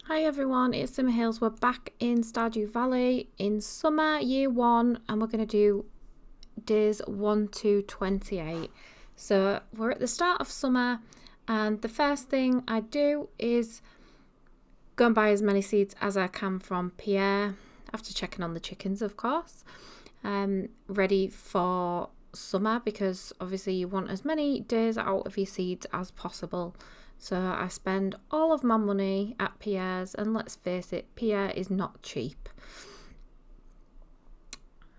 Hi everyone, it's Summer Hills. We're back in Stardew Valley in summer, year 1, and we're going to do days 1 to 28. So we're at the start of summer, and the first thing I do is go and buy as many seeds as I can from Pierre, after checking on the chickens, of course, ready for summer, because obviously you want as many days out of your seeds as possible. So I spend all of my money at Pierre's, and let's face it, Pierre is not cheap.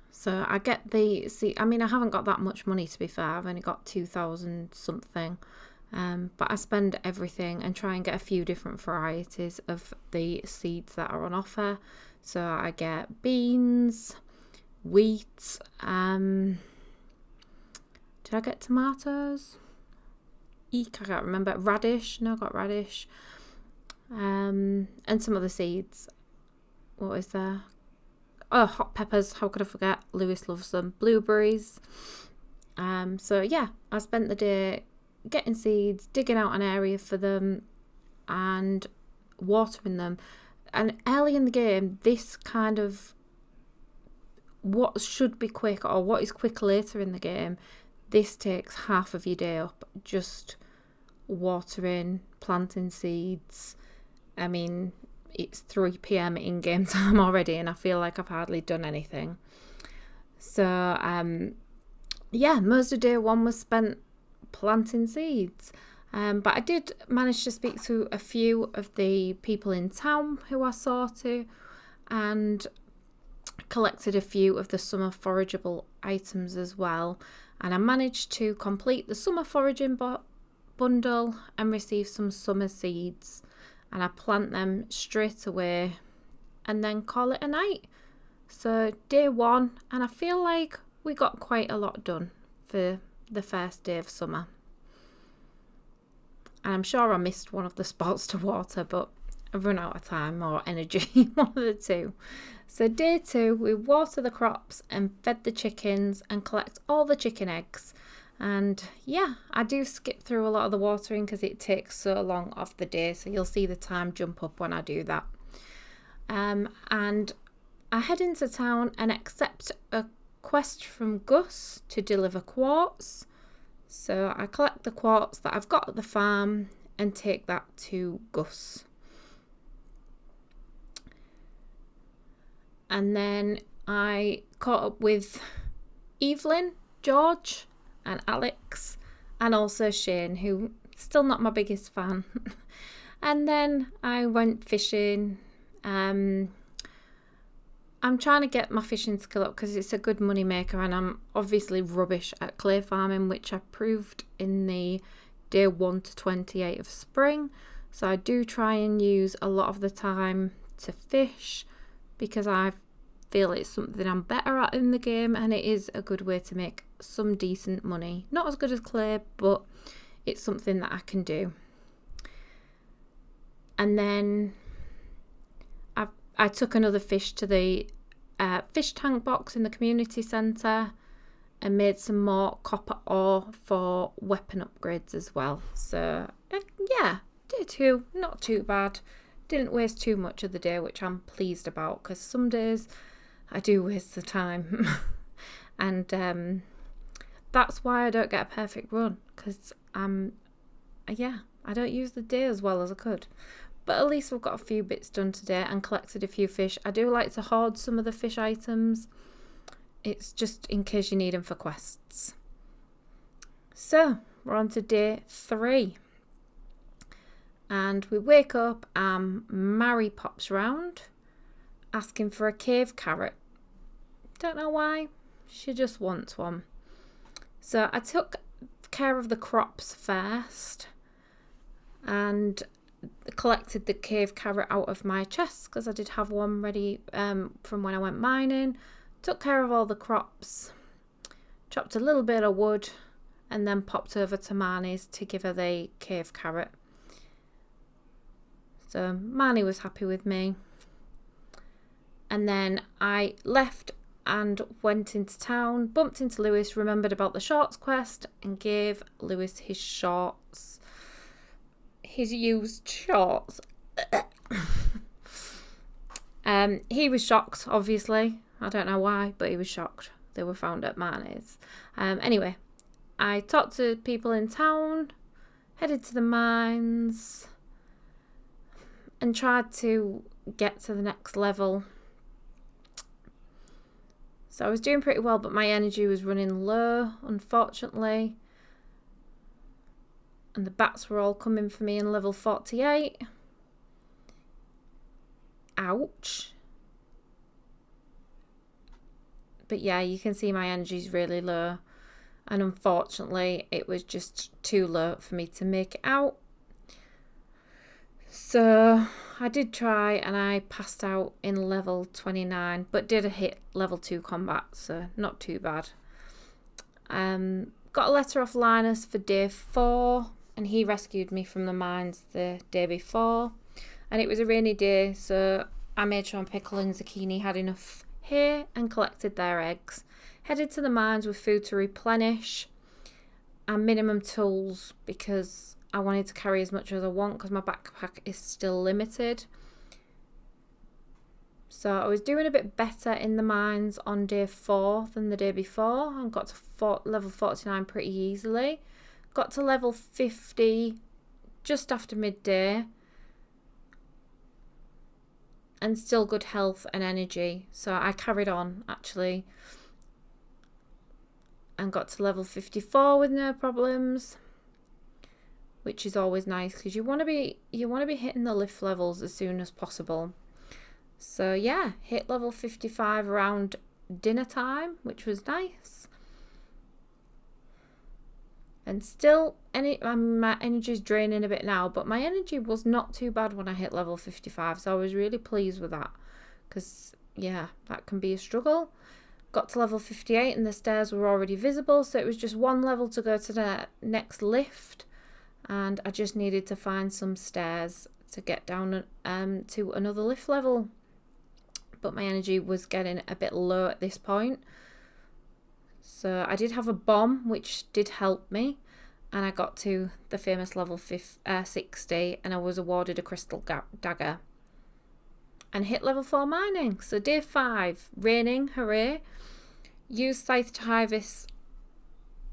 So I get the I haven't got that much money, to be fair. I've only got 2,000 something. But I spend everything and try and get a few different varieties of the seeds that are on offer. So I get beans, wheat, did I get tomatoes? I can't remember. Radish. No, I got radish. And some other seeds. What is there? Oh, hot peppers. How could I forget? Lewis loves them. Blueberries. So yeah, I spent the day getting seeds, digging out an area for them, and watering them. And early in the game, this kind of what should be quick, or what is quick later in the game, this takes half of your day up, just watering, planting seeds. I mean, it's 3 p.m. in-game time already, and I feel like I've hardly done anything. So, yeah, most of day 1 was spent planting seeds. But I did manage to speak to a few of the people in town who I saw to, and collected a few of the summer forageable items as well. And I managed to complete the summer foraging bundle and receive some summer seeds. And I plant them straight away and then call it a night. So day 1, and I feel like we got quite a lot done for the first day of summer. And I'm sure I missed one of the spots to water, but I've run out of time or energy, one of the two. So day 2, we water the crops and fed the chickens and collect all the chicken eggs. And yeah, I do skip through a lot of the watering because it takes so long off the day. So you'll see the time jump up when I do that. And I head into town and accept a quest from Gus to deliver quartz. So I collect the quartz that I've got at the farm and take that to Gus. And then I caught up with Evelyn, George, and Alex, and also Shane, who still not my biggest fan. And then I went fishing. I'm trying to get my fishing skill up because it's a good money maker, and I'm obviously rubbish at clay farming, which I proved in the day 1 to 28 of spring. So I do try and use a lot of the time to fish, because I feel it's something I'm better at in the game, and it is a good way to make some decent money. Not as good as clay, but it's something that I can do. And then I took another fish to the fish tank box in the community centre and made some more copper ore for weapon upgrades as well. So yeah, day 2, not too bad. Didn't waste too much of the day, which I'm pleased about, because some days I do waste the time. And that's why I don't get a perfect run, because I don't use the day as well as I could. But at least we've got a few bits done today and collected a few fish. I do like to hoard some of the fish items. It's just in case you need them for quests. So we're on to day 3. And we wake up and Mary pops round asking for a cave carrot. Don't know why. She just wants one. So I took care of the crops first and collected the cave carrot out of my chest, because I did have one ready from when I went mining. Took care of all the crops, chopped a little bit of wood, and then popped over to Marnie's to give her the cave carrot. So Marnie was happy with me. And then I left and went into town, bumped into Lewis, remembered about the shorts quest, and gave Lewis his shorts. His used shorts. He was shocked, obviously. I don't know why, but he was shocked. They were found at Marnie's. Anyway, I talked to people in town, headed to the mines, and tried to get to the next level. So I was doing pretty well, but my energy was running low, unfortunately. And the bats were all coming for me in level 48. Ouch. But yeah, you can see my energy's really low. And unfortunately, it was just too low for me to make it out. So I did try and I passed out in level 29, but did hit level 2 combat, so not too bad. Got a letter off Linus for day 4, and he rescued me from the mines the day before. And it was a rainy day, so I made sure Pickle and Zucchini had enough hay and collected their eggs. Headed to the mines with food to replenish and minimum tools because I wanted to carry as much as I want because my backpack is still limited. So I was doing a bit better in the mines on day 4 than the day before and got to level 49 pretty easily. Got to level 50 just after midday and still good health and energy. So I carried on actually and got to level 54 with no problems, which is always nice because you want to be hitting the lift levels as soon as possible. So yeah, hit level 55 around dinner time, which was nice. And still, my energy's draining a bit now, but my energy was not too bad when I hit level 55, so I was really pleased with that because yeah, that can be a struggle. Got to level 58 and the stairs were already visible, so it was just one level to go to the next lift, and I just needed to find some stairs to get down to another lift level. But my energy was getting a bit low at this point. So I did have a bomb, which did help me. And I got to the famous level 60 and I was awarded a crystal dagger. And hit level 4 mining. So day 5, raining, hooray. Used scythe to harvest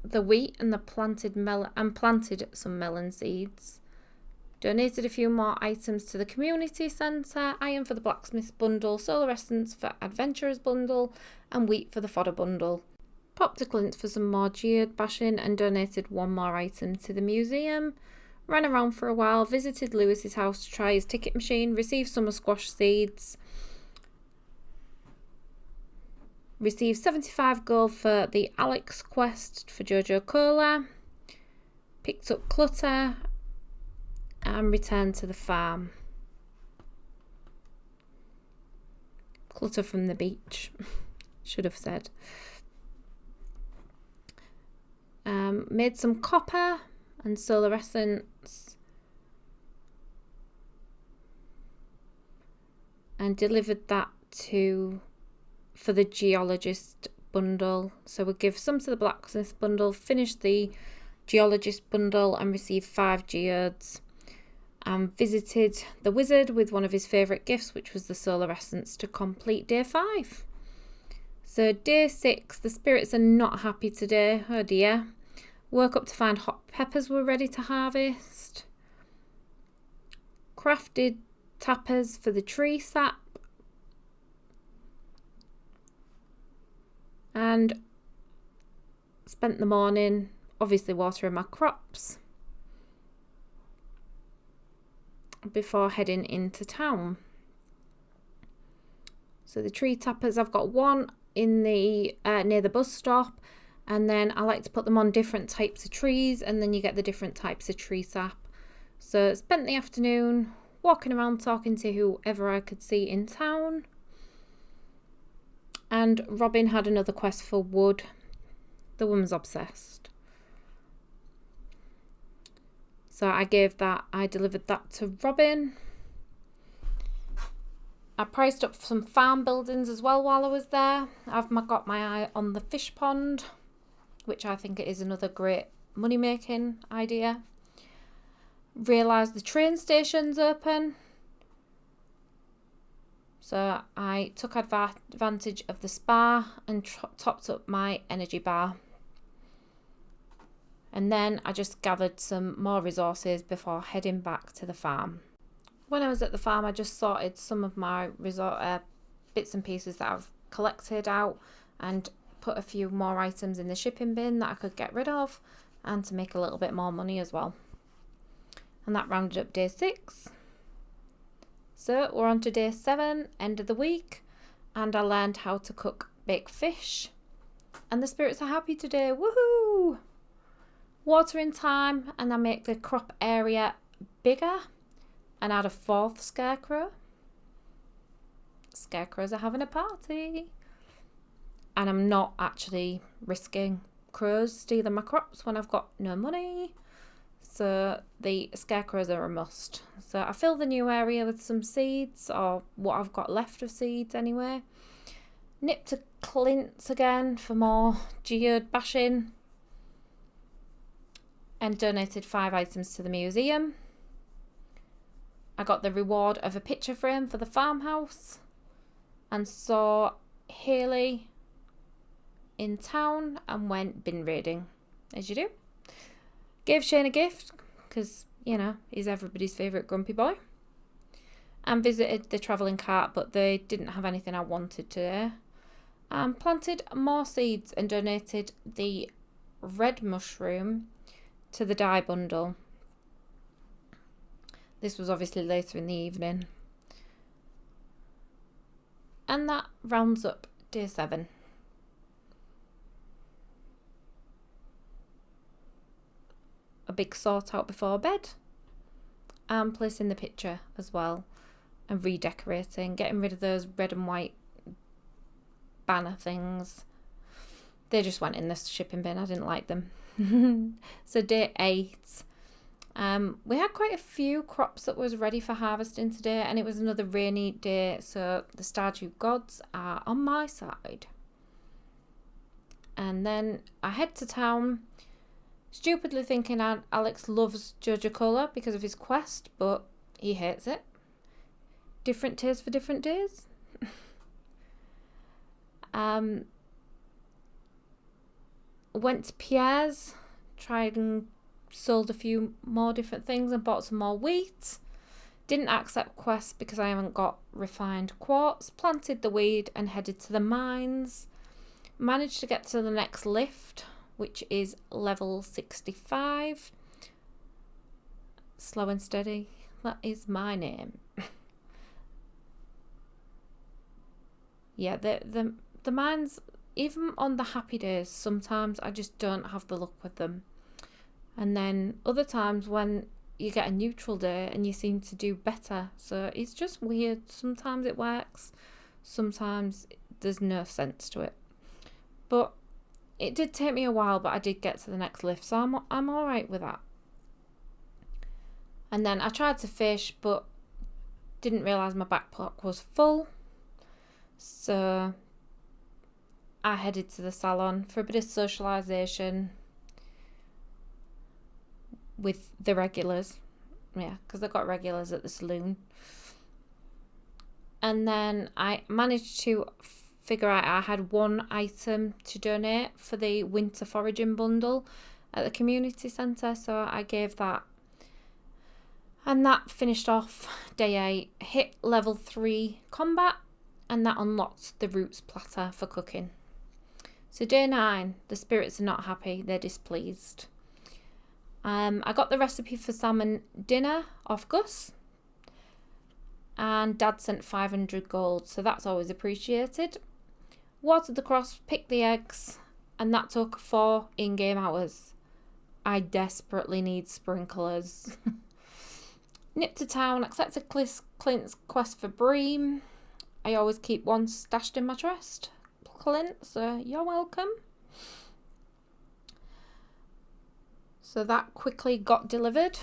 the wheat and planted some melon seeds. Donated a few more items to the community centre, iron for the blacksmith bundle, solar essence for adventurers bundle, and wheat for the fodder bundle. Popped a glint for some more geode bashing and donated one more item to the museum. Ran around for a while, visited Lewis's house to try his ticket machine, received summer squash seeds. Received 75 gold for the Alex quest for Jojo Cola. Picked up clutter and returned to the farm. Clutter from the beach, should have said. Made some copper and solar essence and delivered that for the geologist bundle. So we'll give some to the blacksmith bundle, finish the geologist bundle and receive 5 geodes. Visited the wizard with one of his favourite gifts, which was the solar essence, to complete day 5. So day 6, the spirits are not happy today. Oh dear. Woke up to find hot peppers were ready to harvest. Crafted tappers for the tree sap. And spent the morning obviously watering my crops before heading into town. So the tree tappers, I've got one in the near the bus stop, and then I like to put them on different types of trees, and then you get the different types of tree sap. So spent the afternoon walking around talking to whoever I could see in town. And Robin had another quest for wood. The woman's obsessed. So I delivered that to Robin. I priced up some farm buildings as well while I was there. I've got my eye on the fish pond, which I think is another great money-making idea. Realised the train station's open. So I took advantage of the spa and topped up my energy bar. And then I just gathered some more resources before heading back to the farm. When I was at the farm, I just sorted some of my bits and pieces that I've collected out and put a few more items in the shipping bin that I could get rid of, and to make a little bit more money as well. And that rounded up day 6. So we're on to day 7, end of the week, and I learned how to cook baked fish. And the spirits are happy today, woohoo! Watering time, and I make the crop area bigger and add a 4th scarecrow. Scarecrows are having a party. And I'm not actually risking crows stealing my crops when I've got no money. So the scarecrows are a must. So I fill the new area with some seeds, or what I've got left of seeds anyway. Nip to Clint's again for more geode bashing. And donated 5 items to the museum. I got the reward of a picture frame for the farmhouse. And saw Haley in town and went bin raiding, as you do. Gave Shane a gift, because, you know, he's everybody's favourite grumpy boy. And visited the travelling cart, but they didn't have anything I wanted today. And planted more seeds and donated the red mushroom to the dye bundle. This was obviously later in the evening. And that rounds up day 7. A big sort out before bed, and placing the picture as well, and redecorating, getting rid of those red and white banner things. They just went in the shipping bin. I didn't like them. So day 8, we had quite a few crops that was ready for harvesting today, and it was another rainy day, so the Stardew gods are on my side. And then I head to town, stupidly thinking Alex loves Jojo Cola because of his quest, but he hates it. Different taste for different days. Went to Pierre's, tried and sold a few more different things and bought some more wheat. Didn't accept quests because I haven't got refined quartz. Planted the weed and headed to the mines. Managed to get to the next lift, which is level 65. Slow and steady, that is my name. Yeah, the mines, even on the happy days, sometimes I just don't have the luck with them. And then other times when you get a neutral day and you seem to do better. So it's just weird. Sometimes it works, sometimes there's no sense to it. But it did take me a while, but I did get to the next lift, so I'm all right with that. And then I tried to fish, but didn't realise my backpack was full. So I headed to the salon for a bit of socialisation with the regulars. Yeah, because I got regulars at the saloon. And then I managed to figure out I had 1 item to donate for the winter foraging bundle at the community centre, so I gave that. And that finished off day 8. Hit level 3 combat, and that unlocked the roots platter for cooking. So day 9, the spirits are not happy, they're displeased. I got the recipe for salmon dinner off Gus, and Dad sent 500 gold, so that's always appreciated. Watered the cross, picked the eggs, and that took 4 in-game hours. I desperately need sprinklers. Nipped to town, accepted Clint's quest for bream. I always keep one stashed in my chest, Clint, so you're welcome. So that quickly got delivered,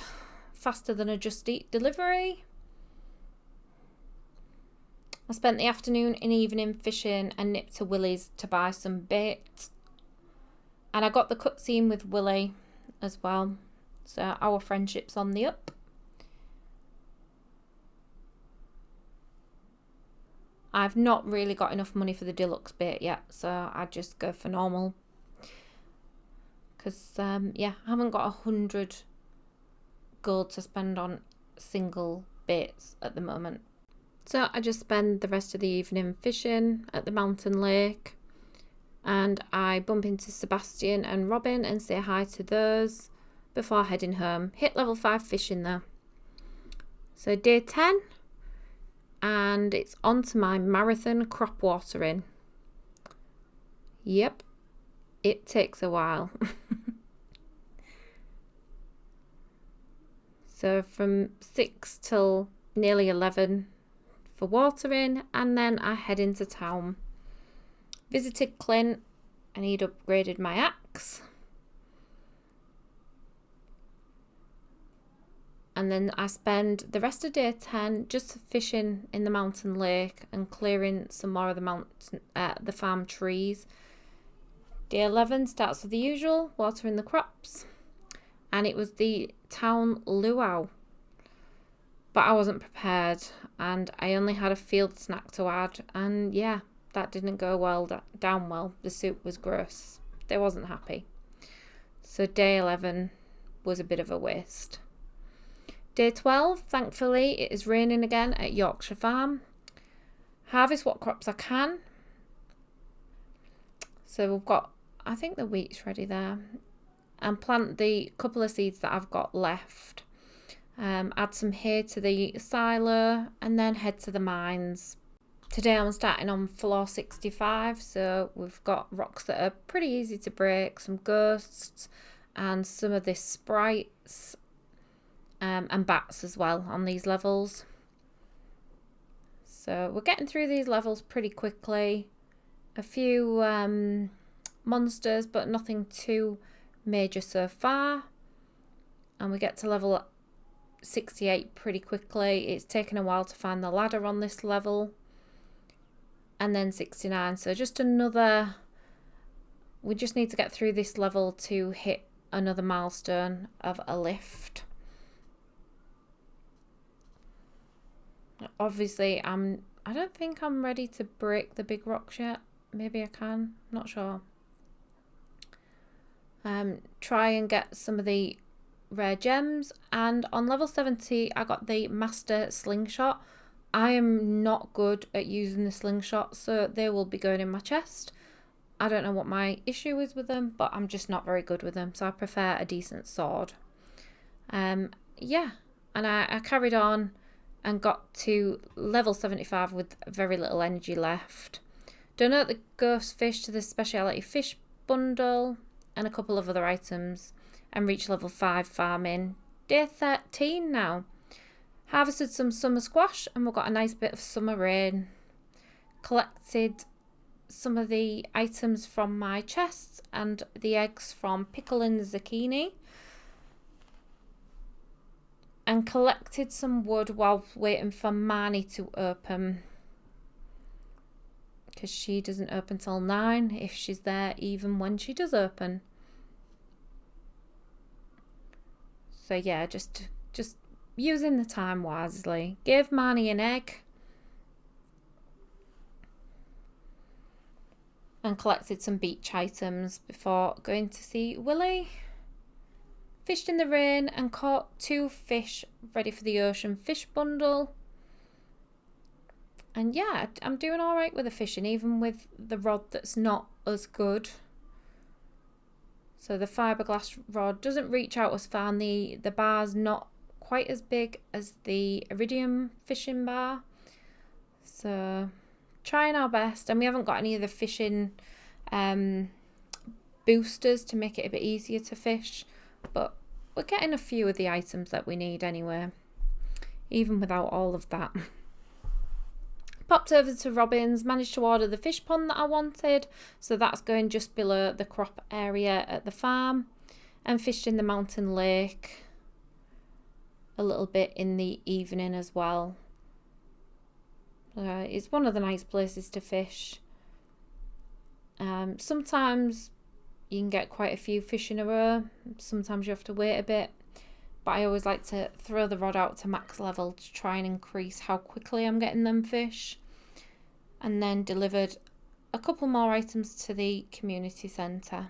faster than a Just Eat delivery. I spent the afternoon and evening fishing and nipped to Willie's to buy some bait. And I got the cutscene with Willie as well. So our friendship's on the up. I've not really got enough money for the deluxe bait yet, so I just go for normal. Because, yeah, I haven't got 100 gold to spend on single baits at the moment. So I just spend the rest of the evening fishing at the mountain lake. And I bump into Sebastian and Robin and say hi to those before heading home. Hit level 5 fishing though. So day 10. And it's on to my marathon crop watering. Yep, it takes a while. So from 6 till nearly 11 for watering, and then I head into town. Visited Clint and he'd upgraded my axe. And then I spend the rest of day 10 just fishing in the mountain lake and clearing some more of the farm trees. Day 11 starts with the usual, watering the crops. And it was the town luau. But I wasn't prepared and I only had a field snack to add. And yeah, that didn't go down well. The soup was gross. They wasn't happy. So day 11 was a bit of a waste. Day 12, thankfully, it is raining again at Yorkshire Farm. Harvest what crops I can. So we've got, I think the wheat's ready there. And plant the couple of seeds that I've got left. Add some hay to the silo and then head to the mines. Today I'm starting on floor 65, so we've got rocks that are pretty easy to break, some ghosts and some of the sprites. And bats as well on these levels. So we're getting through these levels pretty quickly. A few monsters, but nothing too major so far. And we get to level 68 pretty quickly. It's taken a while to find the ladder on this level. And then 69. So just another... We just need to get through this level to hit another milestone of a lift. Obviously, I don't think I'm ready to break the big rocks yet. Maybe I can, not sure. Try and get some of the rare gems. And on level 70, I got the master slingshot. I am not good at using the slingshot, so they will be going in my chest. I don't know what my issue is with them, but I'm just not very good with them. So I prefer a decent sword. Yeah, and I carried on and got to level 75 with very little energy left. Donate the ghost fish to the speciality fish bundle and a couple of other items and reach level 5 farming. Day 13 now. Harvested some summer squash and we've got a nice bit of summer rain. Collected some of the items from my chests and the eggs from pickle and zucchini. And collected some wood while waiting for Marnie to open. Because she doesn't open till 9 if she's there even when she does open. So yeah, just using the time wisely. Gave Marnie an egg. And collected some beach items before going to see Willie. Fished in the rain and caught 2 fish ready for the ocean fish bundle. And yeah, I'm doing all right with the fishing, even with the rod that's not as good. So the fiberglass rod doesn't reach out as far, and the bar's not quite as big as the iridium fishing bar. So trying our best, and we haven't got any of the fishing boosters to make it a bit easier to fish. But we're getting a few of the items that we need anyway, even without all of that. Popped over to Robin's, managed to order the fish pond that I wanted. So that's going just below the crop area at the farm. And fished in the mountain lake a little bit in the evening as well. It's one of the nice places to fish. Sometimes you can get quite a few fish in a row. Sometimes you have to wait a bit. But I always like to throw the rod out to max level to try and increase how quickly I'm getting them fish. and then delivered a couple more items to the community centre.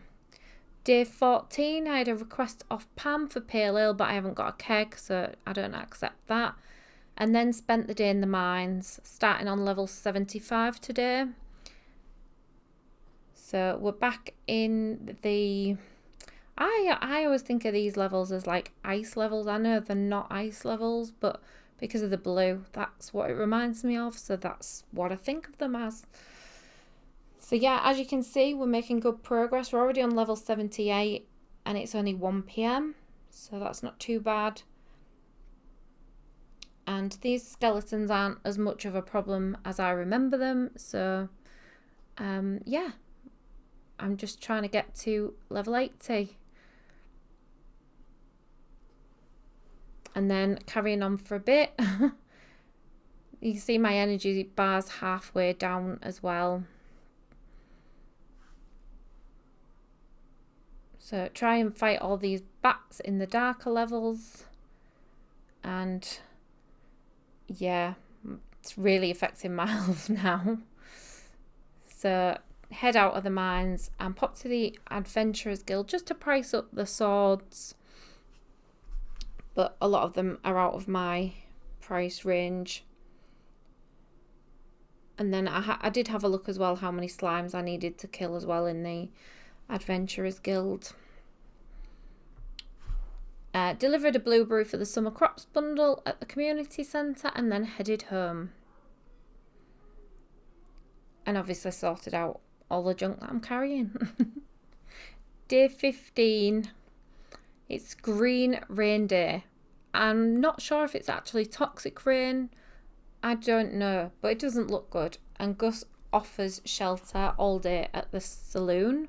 Day 14, I had a request off Pam for pale ale, but I haven't got a keg, so I don't accept that. And then spent the day in the mines, starting on level 75 today. So we're back in the... I always think of these levels as like ice levels. I know they're not ice levels, but because of the blue, that's what it reminds me of. So that's what I think of them as. So yeah, as you can see, we're making good progress. We're already on level 78 and it's only 1 PM. So that's not too bad. And these skeletons aren't as much of a problem as I remember them. So yeah, I'm just trying to get to level 80. And then carrying on for a bit. You can see my energy bar's halfway down as well. So try and fight all these bats in the darker levels. And yeah, it's really affecting my health now. So head out of the mines and pop to the Adventurers Guild just to price up the swords. But a lot of them are out of my price range. And then I did have a look as well how many slimes I needed to kill as well in the Adventurers Guild. Delivered a blueberry for the summer crops bundle at the community centre and then headed home. And obviously sorted out all the junk that I'm carrying. Day 15. It's green rain day. I'm not sure if it's actually toxic rain. I don't know, but it doesn't look good. And Gus offers shelter all day at the saloon.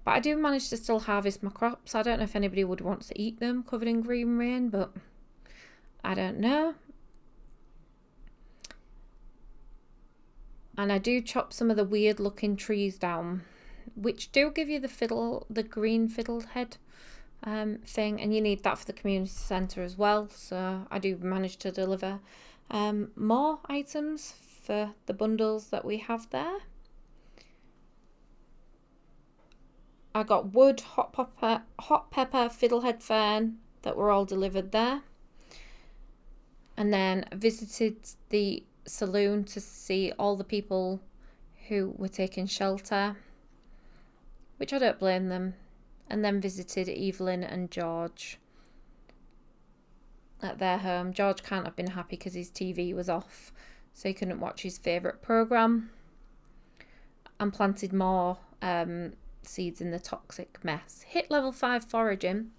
But I do manage to still harvest my crops. I don't know if anybody would want to eat them covered in green rain, but I don't know. And I do chop some of the weird looking trees down, which do give you the green fiddlehead thing, and you need that for the community centre as well. So I do manage to deliver more items for the bundles that we have there. I got wood, hot pepper, fiddlehead fern that were all delivered there. And then visited the saloon to see all the people who were taking shelter, which I don't blame them. And then visited Evelyn and George at their home. George can't have been happy because his TV was off, so he couldn't watch his favourite programme. And planted more seeds in the toxic mess. Hit level 5 foraging.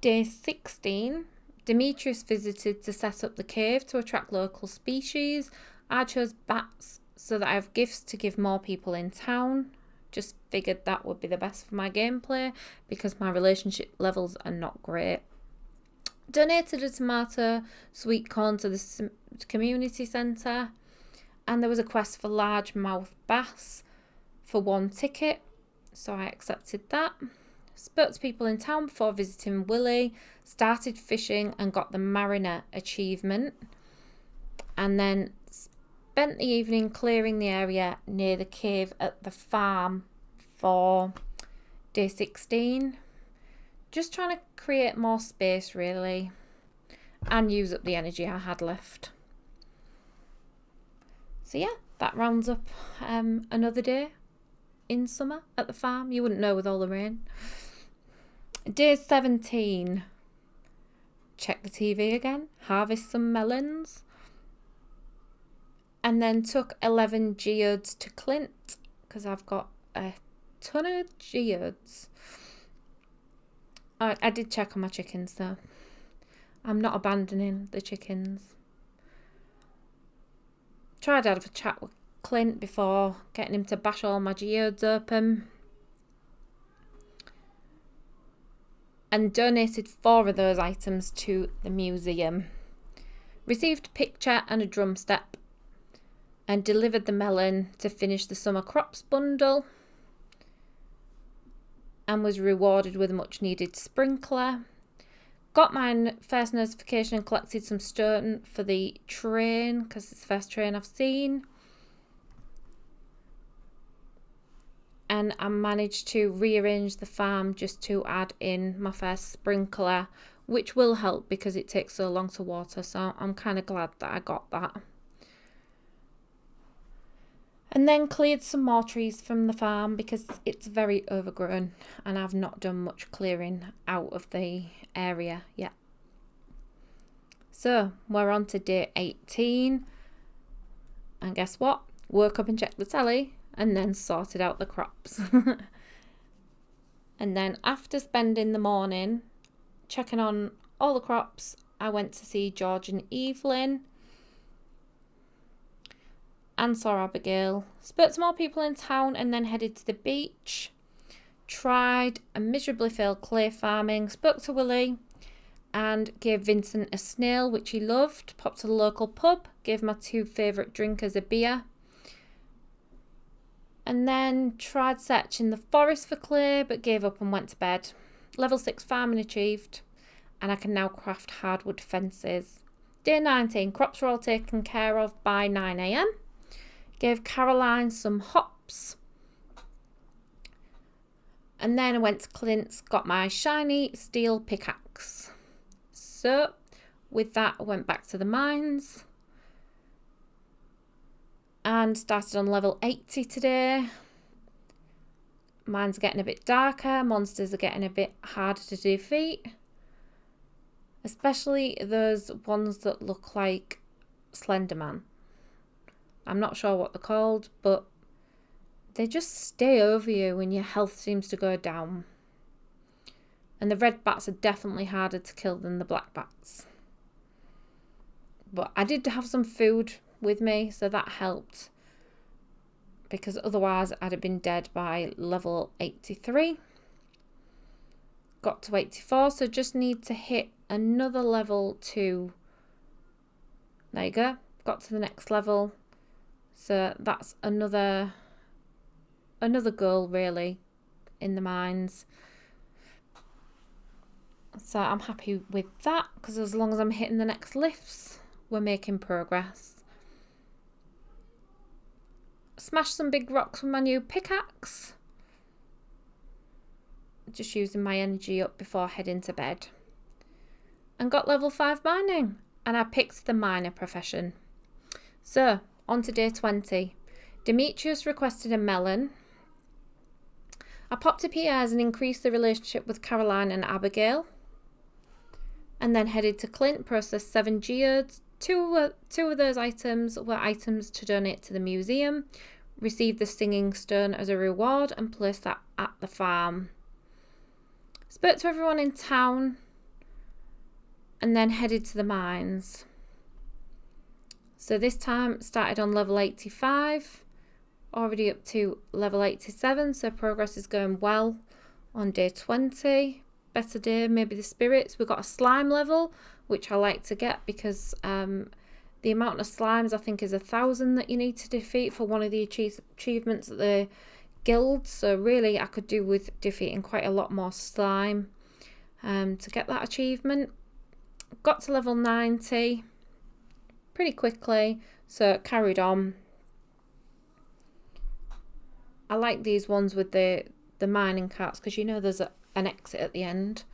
Day 16. Demetrius visited to set up the cave to attract local species. I chose bats so that I have gifts to give more people in town. Just figured that would be the best for my gameplay because my relationship levels are not great. Donated a tomato sweet corn to the community centre, and there was a quest for largemouth bass for 1 ticket, so I accepted that. Spoke to people in town before visiting Willie, started fishing and got the Mariner achievement, and then spent the evening clearing the area near the cave at the farm for day 16. Just trying to create more space really and use up the energy I had left. So yeah, that rounds up another day in summer at the farm. You wouldn't know with all the rain. Day 17. Check the TV again, harvest some melons, and then took 11 geodes to Clint because I've got a ton of geodes. I did check on my chickens though. I'm not abandoning the chickens. Tried to have a chat with Clint before getting him to bash all my geodes open. And donated 4 of those items to the museum. Received a picture and a drum step. And delivered the melon to finish the summer crops bundle. And was rewarded with a much needed sprinkler. Got my first notification and collected some stone for the train because it's the first train I've seen. and I managed to rearrange the farm just to add in my first sprinkler, which will help because it takes so long to water, so I'm kind of glad that I got that. And then cleared some more trees from the farm because it's very overgrown and I've not done much clearing out of the area yet. So we're on to day 18, and guess what? Woke up and checked the telly and then sorted out the crops. And then after spending the morning checking on all the crops, I went to see George and Evelyn and saw Abigail, spoke to more people in town and then headed to the beach. Tried and miserably failed clay farming, spoke to Willie and gave Vincent a snail which he loved, popped to the local pub, gave my 2 favourite drinkers a beer, and then tried searching the forest for clay but gave up and went to bed. Level 6 farming achieved, and I can now craft hardwood fences. Day 19, crops were all taken care of by 9 AM. Gave Caroline some hops. And then I went to Clint's, got my shiny steel pickaxe. So with that, I went back to the mines and started on level 80 today. Mines are getting a bit darker, monsters are getting a bit harder to defeat, especially those ones that look like Slenderman. I'm not sure what they're called, but they just stay over you when your health seems to go down. And the red bats are definitely harder to kill than the black bats. But I did have some food with me, so that helped. Because otherwise I'd have been dead by level 83. Got to 84, so just need to hit another level 2. There you go. Got to the next level. So that's another goal really in the mines. So I'm happy with that because as long as I'm hitting the next lifts, we're making progress. Smashed some big rocks with my new pickaxe. Just using my energy up before heading to bed. And got level 5 mining. And I picked the miner profession. So on to day 20. Demetrius requested a melon. I popped to Pierre's and increased the relationship with Caroline and Abigail. And then headed to Clint, processed 7 geodes. Two of those items were items to donate to the museum. Received the singing stone as a reward and placed that at the farm. Spoke to everyone in town. And then headed to the mines. So this time started on level 85, already up to level 87, so progress is going well on day 20. Better day, maybe the spirits. We've got a slime level, which I like to get because the amount of slimes I think is 1,000 that you need to defeat for one of the achievements at the guild. So really I could do with defeating quite a lot more slime to get that achievement. Got to level 90 pretty quickly, so carried on. I like these ones with the mining carts because you know there's an exit at the end.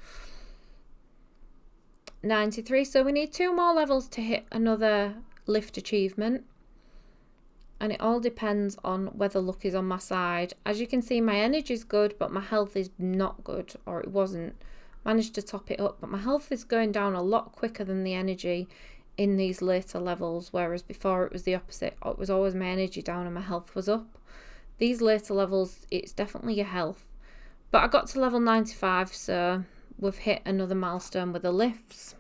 93, so we need 2 more levels to hit another lift achievement, and it all depends on whether luck is on my side. As you can see, my energy is good but my health is not good, or it wasn't. Managed to top it up, but my health is going down a lot quicker than the energy in these later levels, whereas before it was the opposite. It was always my energy down and my health was up. These later levels, it's definitely your health. But I got to level 95, so we've hit another milestone with the lifts.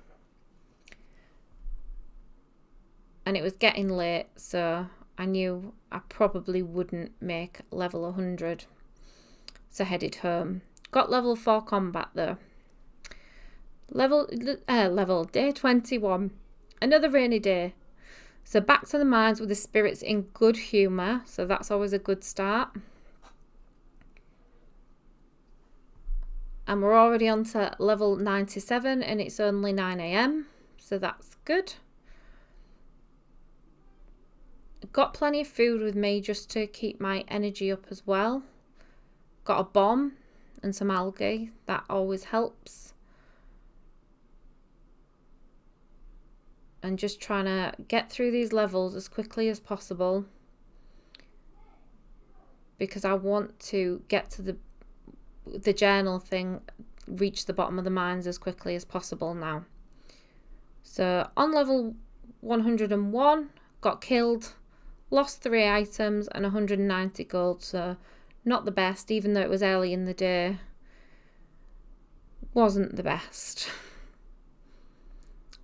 And it was getting late, so I knew I probably wouldn't make level 100. So headed home. Got level 4 combat though. Level day 21. Another rainy day. So back to the mines with the spirits in good humour. So that's always a good start. And we're already on to level 97 and it's only 9 AM. So that's good. Got plenty of food with me just to keep my energy up as well. Got a bomb and some algae. That always helps. And just trying to get through these levels as quickly as possible, because I want to get to the journal thing, reach the bottom of the mines as quickly as possible now. So on level 101, got killed, lost 3 items and 190 gold, so not the best, even though it was early in the day. Wasn't the best.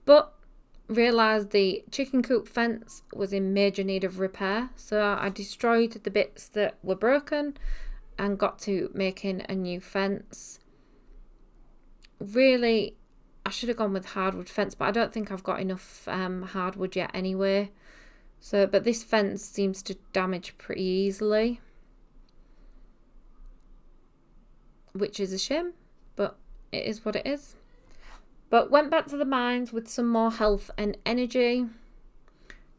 But realised the chicken coop fence was in major need of repair, so I destroyed the bits that were broken and got to making a new fence. Really, I should have gone with hardwood fence, but I don't think I've got enough hardwood yet anyway. So, but this fence seems to damage pretty easily, which is a shame, but it is what it is. But went back to the mines with some more health and energy.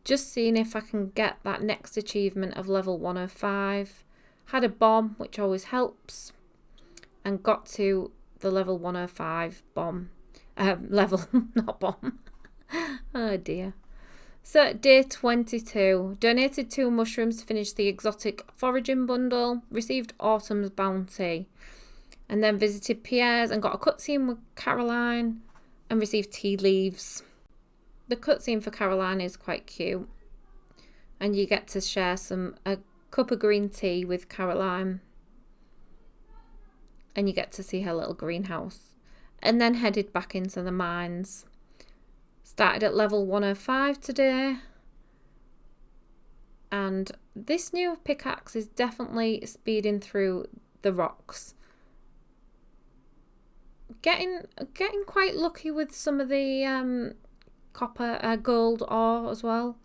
Just seeing if I can get that next achievement of level 105. Had a bomb, which always helps. And got to the level 105 bomb. Level, not bomb. Oh dear. So day 22. Donated 2 mushrooms to finish the exotic foraging bundle. Received Autumn's bounty. And then visited Pierre's and got a cutscene with Caroline. And received tea leaves. The cutscene for Caroline is quite cute. And you get to share a cup of green tea with Caroline. And you get to see her little greenhouse. And then headed back into the mines. Started at level 105 today. And this new pickaxe is definitely speeding through the rocks. Getting quite lucky with some of the gold ore as well.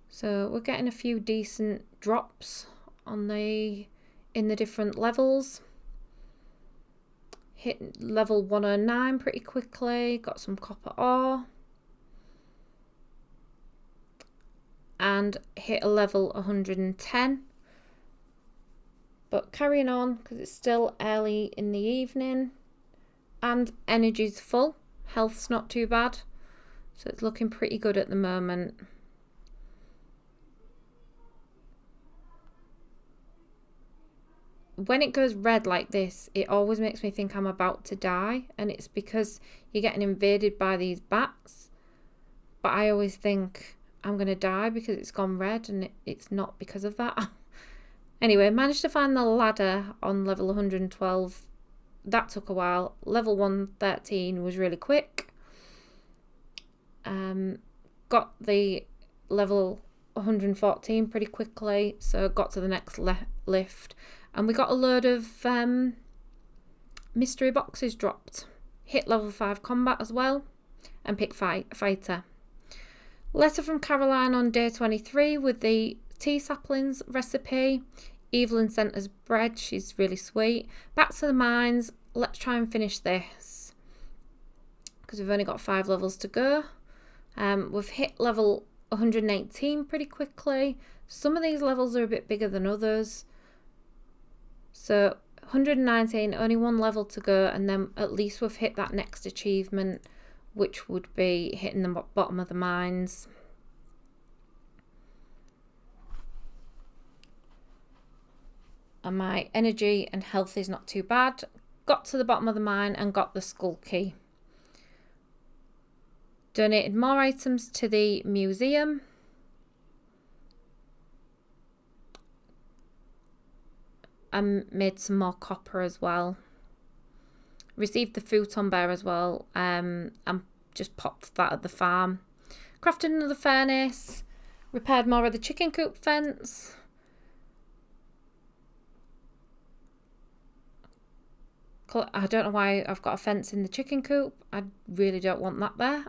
So we're getting a few decent drops in the different levels. Hit level 109 pretty quickly. Got some copper ore. And hit a level 110. But carrying on because it's still early in the evening. And energy's full. Health's not too bad. So it's looking pretty good at the moment. When it goes red like this, it always makes me think I'm about to die. And it's because you're getting invaded by these bats. But I always think I'm going to die because it's gone red, and it's not because of that. Anyway, managed to find the ladder on level 112. That took a while. Level 113 was really quick. Got the level 114 pretty quickly, so got to the next lift. And we got a load of mystery boxes dropped. Hit level 5 combat as well. And pick fighter. Letter from Caroline on day 23 with the tea saplings recipe. Evelyn sent us bread. She's really sweet. Back to the mines. Let's try and finish this, because we've only got 5 levels to go. We've hit level 118 pretty quickly. Some of these levels are a bit bigger than others. So 119, only 1 level to go, and then at least we've hit that next achievement, which would be hitting the bottom of the mines. And my energy and health is not too bad. Got to the bottom of the mine and got the skull key. Donated more items to the museum. And made some more copper as well. Received the futon bear as well. And just popped that at the farm. Crafted another furnace. Repaired more of the chicken coop fence. I don't know why I've got a fence in the chicken coop. I really don't want that there.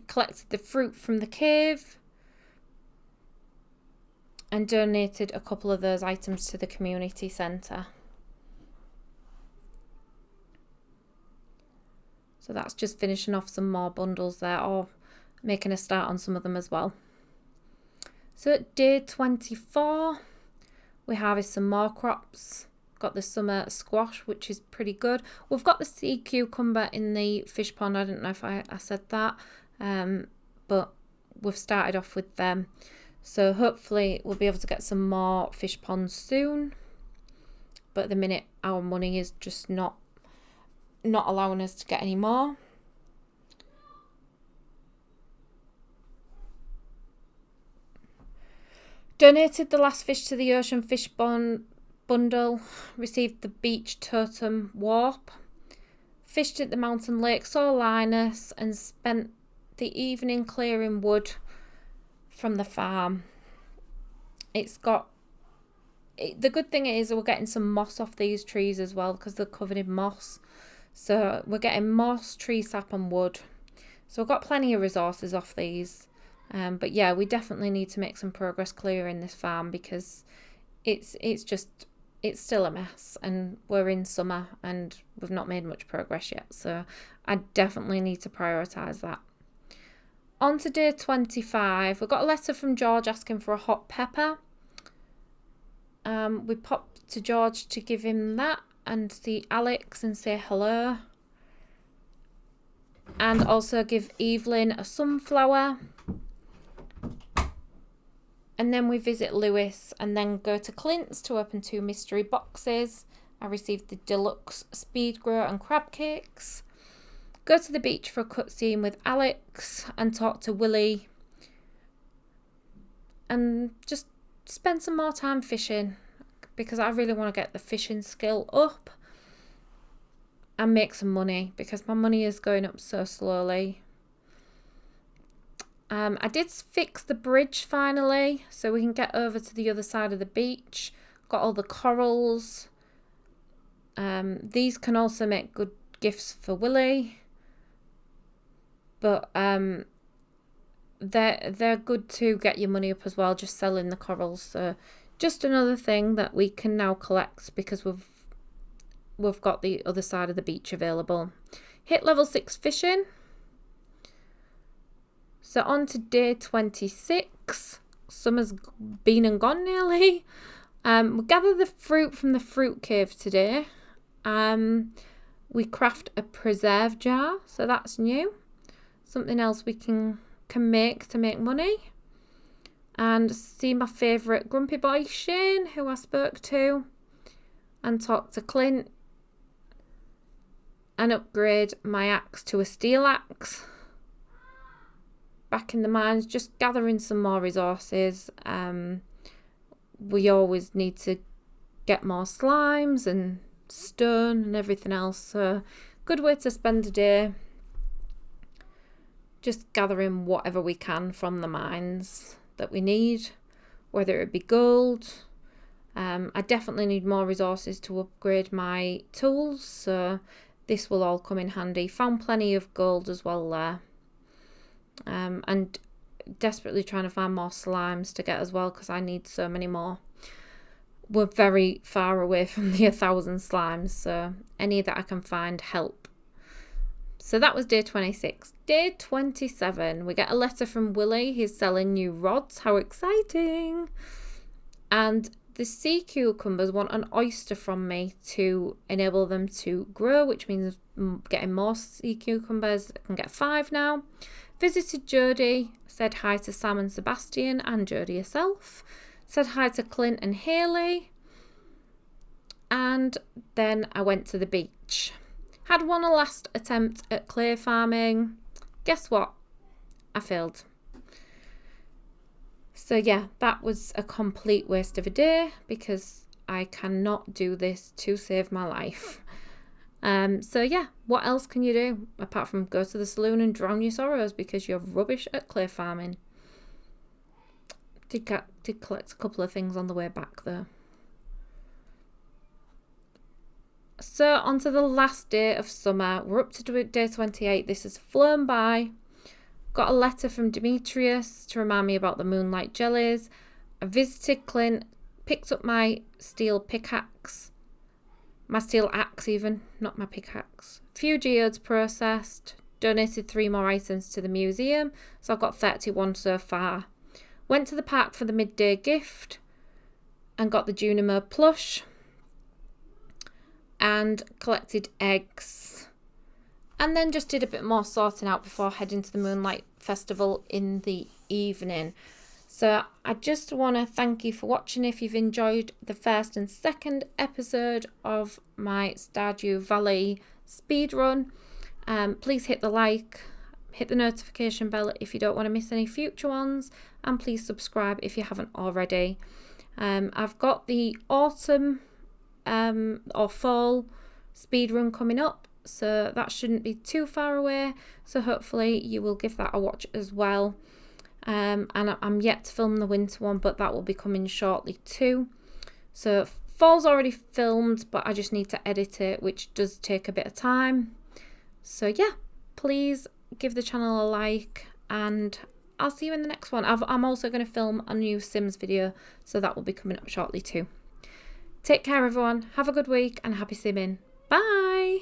Collected the fruit from the cave. And donated a couple of those items to the community centre. So that's just finishing off some more bundles there, or making a start on some of them as well. So at day 24, we harvest some more crops. Got the summer squash, which is pretty good. We've got the sea cucumber in the fish pond. I don't know if I said that, but we've started off with them. So hopefully we'll be able to get some more fish ponds soon. But at the minute, our money is just not allowing us to get any more. Donated the last fish to the ocean fish bundle, received the beach totem warp, fished at the mountain lake, saw Linus, and spent the evening clearing wood from the farm. The good thing is we're getting some moss off these trees as well because they're covered in moss. So we're getting moss, tree sap and wood. So we've got plenty of resources off these. But yeah, we definitely need to make some progress clearing this farm because it's still a mess and we're in summer and we've not made much progress yet. So I definitely need to prioritise that. On to day 25, we got a letter from George asking for a hot pepper. We popped to George to give him that and see Alex and say hello. And also give Evelyn a sunflower. And then we visit Lewis and then go to Clint's to open 2 mystery boxes. I received the deluxe speed grow and crab cakes. Go to the beach for a cutscene with Alex and talk to Willie. And just spend some more time fishing because I really want to get the fishing skill up and make some money because my money is going up so slowly. I did fix the bridge finally so we can get over to the other side of the beach. Got all the corals. These can also make good gifts for Willie. But they're good to get your money up as well, just selling the corals. So just another thing that we can now collect because we've got the other side of the beach available. Hit level 6 fishing. So on to day 26. Summer's been and gone nearly. We gather the fruit from the fruit cave today. We craft a preserve jar, so that's new. Something else we can make to make money. And see my favourite grumpy boy Shane, who I spoke to. And talk to Clint. And upgrade my axe to a steel axe. Back in the mines, just gathering some more resources. We always need to get more slimes and stone and everything else. So good way to spend a day. Just gathering whatever we can from the mines that we need, whether it be gold. I definitely need more resources to upgrade my tools, so this will all come in handy. Found plenty of gold as well there. And desperately trying to find more slimes to get as well because I need so many more. We're very far away from the 1,000 slimes, so any that I can find help. So that was day 26. Day 27, we get a letter from Willie. He's selling new rods. How exciting! And the sea cucumbers want an oyster from me to enable them to grow, which means getting more sea cucumbers. I can get 5 now. Visited Jodie, said hi to Sam and Sebastian and Jodie herself. Said hi to Clint and Hayley. And then I went to the beach. Had one last attempt at clay farming. Guess what? I failed. So yeah, that was a complete waste of a day because I cannot do this to save my life. So yeah, what else can you do apart from go to the saloon and drown your sorrows because you're rubbish at clay farming? Did collect a couple of things on the way back though. So on to the last day of summer. We're up to day 28. This has flown by. Got a letter from Demetrius to remind me about the moonlight jellies. I visited Clint, picked up my steel pickaxe. My steel axe even, not my pickaxe. A few geodes processed. Donated 3 more items to the museum. So I've got 31 so far. Went to the park for the midday gift. and got the Juniper plush and collected eggs, and then just did a bit more sorting out before heading to the Moonlight Festival in the evening. So I just want to thank you for watching. If you've enjoyed the first and second episode of my Stardew Valley speedrun, please hit the like, hit the notification bell if you don't want to miss any future ones, and please subscribe if you haven't already. I've got the autumn or fall speedrun coming up, so that shouldn't be too far away, so hopefully you will give that a watch as well. And I'm yet to film the winter one, but that will be coming shortly too. So fall's already filmed, but I just need to edit it, which does take a bit of time. So yeah, please give the channel a like, and I'll see you in the next one. I'm also going to film a new Sims video, so that will be coming up shortly too. Take care everyone, have a good week and happy simming. Bye!